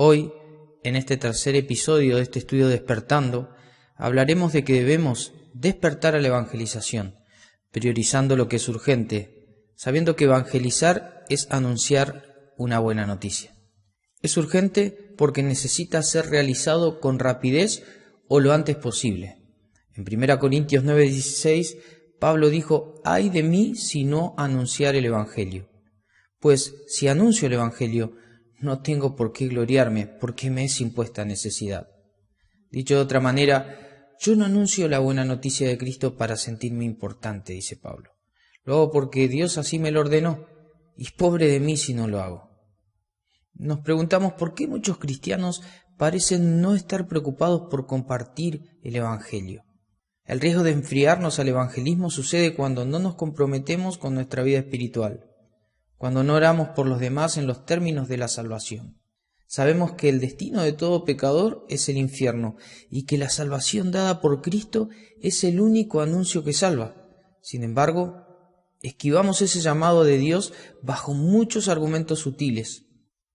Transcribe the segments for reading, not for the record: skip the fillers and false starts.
Hoy, en este tercer episodio de este estudio Despertando, hablaremos de que debemos despertar a la evangelización, priorizando lo que es urgente, sabiendo que evangelizar es anunciar una buena noticia. Es urgente porque necesita ser realizado con rapidez o lo antes posible. En 1 Corintios 9:16, Pablo dijo: «Ay de mí si no anunciar el Evangelio». Pues si anuncio el Evangelio, no tengo por qué gloriarme, porque me es impuesta necesidad. Dicho de otra manera, yo no anuncio la buena noticia de Cristo para sentirme importante, dice Pablo. Lo hago porque Dios así me lo ordenó, y pobre de mí si no lo hago. Nos preguntamos por qué muchos cristianos parecen no estar preocupados por compartir el Evangelio. El riesgo de enfriarnos al evangelismo sucede cuando no nos comprometemos con nuestra vida espiritual, cuando no oramos por los demás en los términos de la salvación. Sabemos que el destino de todo pecador es el infierno y que la salvación dada por Cristo es el único anuncio que salva. Sin embargo, esquivamos ese llamado de Dios bajo muchos argumentos sutiles.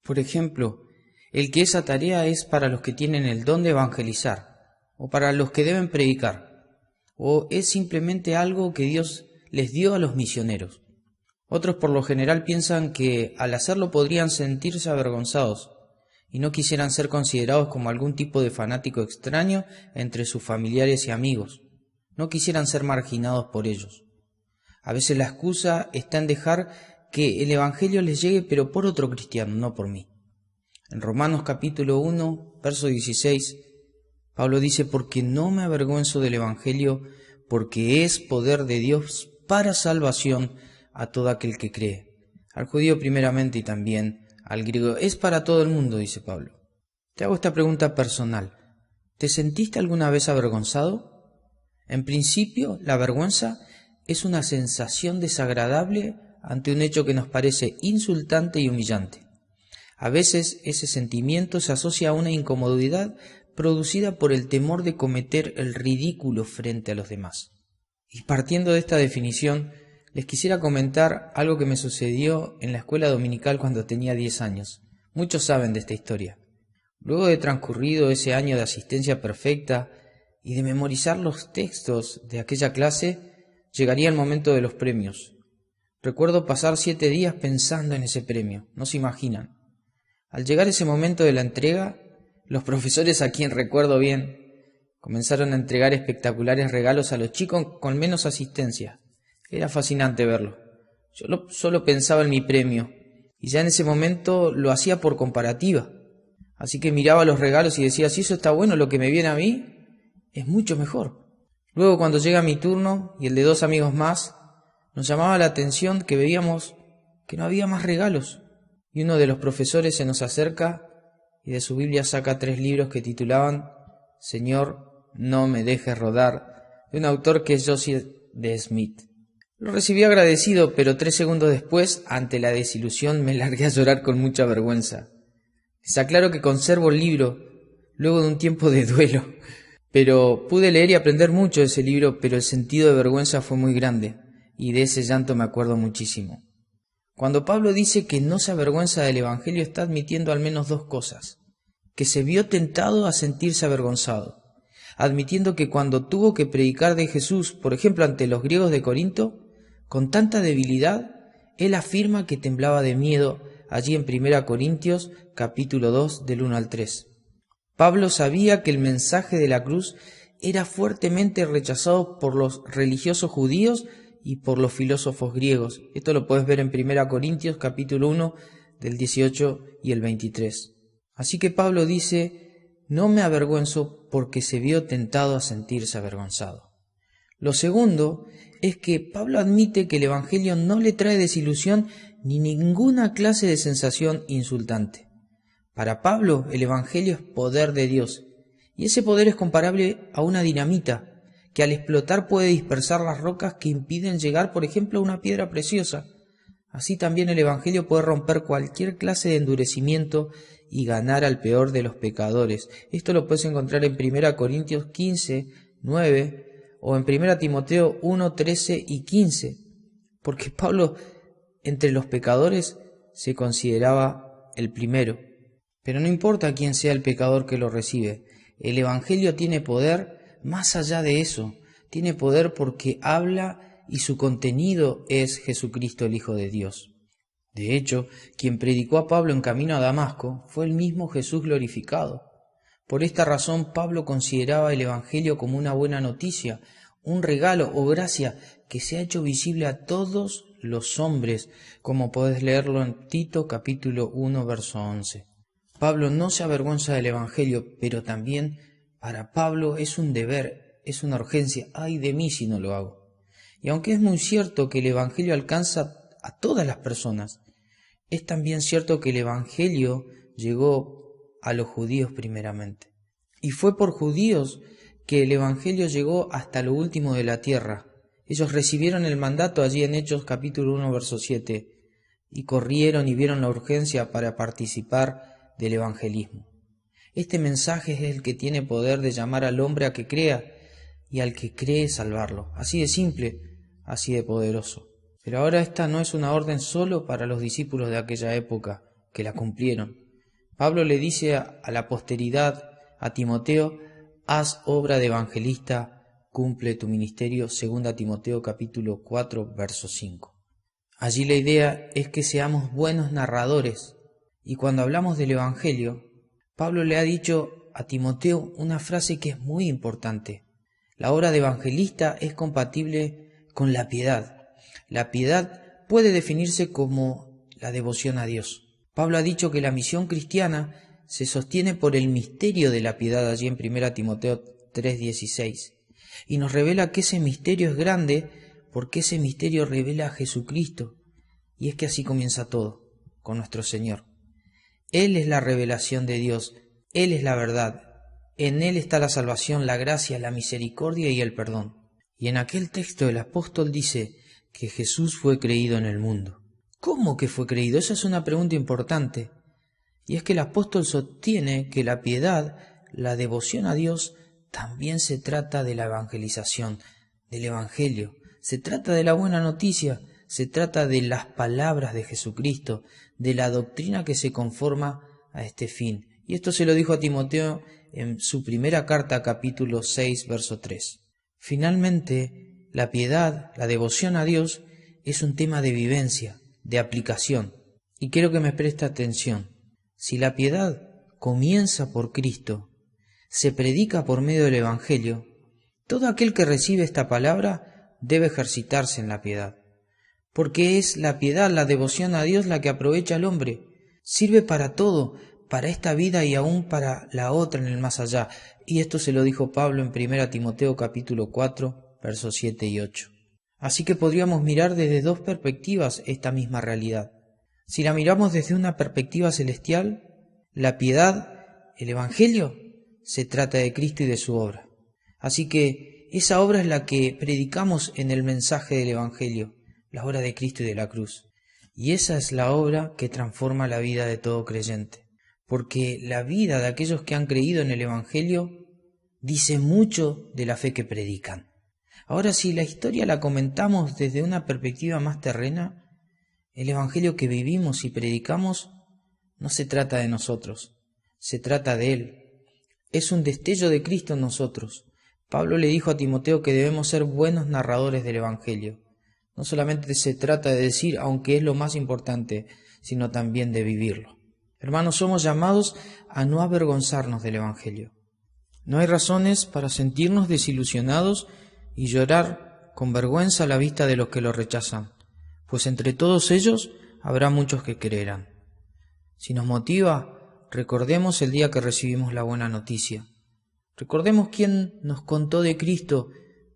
Por ejemplo, el que esa tarea es para los que tienen el don de evangelizar, o para los que deben predicar, o es simplemente algo que Dios les dio a los misioneros. Otros por lo general piensan que al hacerlo podrían sentirse avergonzados y no quisieran ser considerados como algún tipo de fanático extraño entre sus familiares y amigos. No quisieran ser marginados por ellos. A veces la excusa está en dejar que el Evangelio les llegue, pero por otro cristiano, no por mí. En Romanos capítulo 1, verso 16, Pablo dice: «Porque no me avergüenzo del Evangelio, porque es poder de Dios para salvación a todo aquel que cree, al judío primeramente y también al griego». Es para todo el mundo, dice Pablo. Te hago esta pregunta personal. ¿Te sentiste alguna vez avergonzado? En principio, la vergüenza es una sensación desagradable ante un hecho que nos parece insultante y humillante. A veces ese sentimiento se asocia a una incomodidad producida por el temor de cometer el ridículo frente a los demás. Y partiendo de esta definición, les quisiera comentar algo que me sucedió en la escuela dominical cuando tenía 10 años. Muchos saben de esta historia. Luego de transcurrido ese año de asistencia perfecta y de memorizar los textos de aquella clase, llegaría el momento de los premios. Recuerdo pasar 7 días pensando en ese premio, no se imaginan. Al llegar ese momento de la entrega, los profesores, a quien recuerdo bien, comenzaron a entregar espectaculares regalos a los chicos con menos asistencia. Era fascinante verlo. Yo solo pensaba en mi premio, y ya en ese momento lo hacía por comparativa. Así que miraba los regalos y decía: si eso está bueno, lo que me viene a mí es mucho mejor. Luego, cuando llega mi turno y el de 2 amigos más, nos llamaba la atención que veíamos que no había más regalos. Y uno de los profesores se nos acerca y de su Biblia saca 3 libros que titulaban «Señor, no me dejes rodar», de un autor que es Joseph D. Smith. Lo recibí agradecido, pero 3 segundos después, ante la desilusión, me largué a llorar con mucha vergüenza. Les aclaro que conservo el libro luego de un tiempo de duelo, pero pude leer y aprender mucho de ese libro, pero el sentido de vergüenza fue muy grande, y de ese llanto me acuerdo muchísimo. Cuando Pablo dice que no se avergüenza del Evangelio, está admitiendo al menos 2 cosas: que se vio tentado a sentirse avergonzado, admitiendo que cuando tuvo que predicar de Jesús, por ejemplo ante los griegos de Corinto, con tanta debilidad, él afirma que temblaba de miedo allí en 1 Corintios capítulo 2 del 1 al 3. Pablo sabía que el mensaje de la cruz era fuertemente rechazado por los religiosos judíos y por los filósofos griegos. Esto lo puedes ver en 1 Corintios capítulo 1 del 18 y el 23. Así que Pablo dice: «No me avergüenzo porque se vio tentado a sentirse avergonzado». Lo segundo es que Pablo admite que el Evangelio no le trae desilusión ni ninguna clase de sensación insultante. Para Pablo, el Evangelio es poder de Dios, y ese poder es comparable a una dinamita, que al explotar puede dispersar las rocas que impiden llegar, por ejemplo, a una piedra preciosa. Así también el Evangelio puede romper cualquier clase de endurecimiento y ganar al peor de los pecadores. Esto lo puedes encontrar en 1 Corintios 15, 9, o en 1 Timoteo 1, 13 y 15, porque Pablo entre los pecadores se consideraba el primero. Pero no importa quién sea el pecador que lo recibe, el Evangelio tiene poder más allá de eso. Tiene poder porque habla y su contenido es Jesucristo, el Hijo de Dios. De hecho, quien predicó a Pablo en camino a Damasco fue el mismo Jesús glorificado. Por esta razón, Pablo consideraba el Evangelio como una buena noticia, un regalo o gracia que se ha hecho visible a todos los hombres, como podés leerlo en Tito capítulo 1, verso 11. Pablo no se avergüenza del Evangelio, pero también para Pablo es un deber, es una urgencia. ¡Ay de mí si no lo hago! Y aunque es muy cierto que el Evangelio alcanza a todas las personas, es también cierto que el Evangelio llegó a los judíos primeramente. Y fue por judíos que el Evangelio llegó hasta lo último de la tierra. Ellos recibieron el mandato allí en Hechos capítulo 1, verso 7, y corrieron y vieron la urgencia para participar del evangelismo. Este mensaje es el que tiene poder de llamar al hombre a que crea, y al que cree salvarlo. Así de simple, así de poderoso. Pero ahora esta no es una orden solo para los discípulos de aquella época, que la cumplieron. Pablo le dice a la posteridad, a Timoteo, haz obra de evangelista, cumple tu ministerio, 2 Timoteo capítulo 4, verso 5. Allí la idea es que seamos buenos narradores, y cuando hablamos del Evangelio, Pablo le ha dicho a Timoteo una frase que es muy importante. La obra de evangelista es compatible con la piedad. La piedad puede definirse como la devoción a Dios. Pablo ha dicho que la misión cristiana se sostiene por el misterio de la piedad allí en 1 Timoteo 3:16. Y nos revela que ese misterio es grande porque ese misterio revela a Jesucristo. Y es que así comienza todo, con nuestro Señor. Él es la revelación de Dios, Él es la verdad. En Él está la salvación, la gracia, la misericordia y el perdón. Y en aquel texto el apóstol dice que Jesús fue creído en el mundo. ¿Cómo que fue creído? Esa es una pregunta importante. Y es que el apóstol sostiene que la piedad, la devoción a Dios, también se trata de la evangelización, del Evangelio. Se trata de la buena noticia, se trata de las palabras de Jesucristo, de la doctrina que se conforma a este fin. Y esto se lo dijo a Timoteo en su primera carta, capítulo 6, verso 3. Finalmente, la piedad, la devoción a Dios, es un tema de vivencia, de aplicación. Y quiero que me preste atención. Si la piedad comienza por Cristo, se predica por medio del Evangelio, todo aquel que recibe esta palabra debe ejercitarse en la piedad. Porque es la piedad, la devoción a Dios la que aprovecha al hombre. Sirve para todo, para esta vida y aún para la otra en el más allá. Y esto se lo dijo Pablo en 1 Timoteo capítulo 4, versos 7 y 8. Así que podríamos mirar desde dos perspectivas esta misma realidad. Si la miramos desde una perspectiva celestial, la piedad, el Evangelio, se trata de Cristo y de su obra. Así que esa obra es la que predicamos en el mensaje del Evangelio, la obra de Cristo y de la cruz. Y esa es la obra que transforma la vida de todo creyente. Porque la vida de aquellos que han creído en el Evangelio dice mucho de la fe que predican. Ahora, si la historia la comentamos desde una perspectiva más terrena, el Evangelio que vivimos y predicamos no se trata de nosotros, se trata de Él. Es un destello de Cristo en nosotros. Pablo le dijo a Timoteo que debemos ser buenos narradores del Evangelio. No solamente se trata de decir, aunque es lo más importante, sino también de vivirlo. Hermanos, somos llamados a no avergonzarnos del Evangelio. No hay razones para sentirnos desilusionados y llorar con vergüenza a la vista de los que lo rechazan, pues entre todos ellos habrá muchos que creerán. Si nos motiva, recordemos el día que recibimos la buena noticia. Recordemos quién nos contó de Cristo,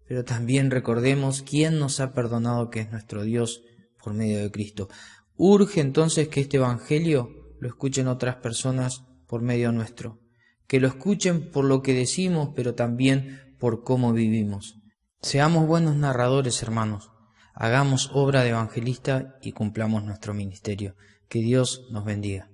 pero también recordemos quién nos ha perdonado, que es nuestro Dios por medio de Cristo. Urge entonces que este Evangelio lo escuchen otras personas por medio nuestro, que lo escuchen por lo que decimos, pero también por cómo vivimos. Seamos buenos narradores, hermanos, hagamos obra de evangelista y cumplamos nuestro ministerio. Que Dios nos bendiga.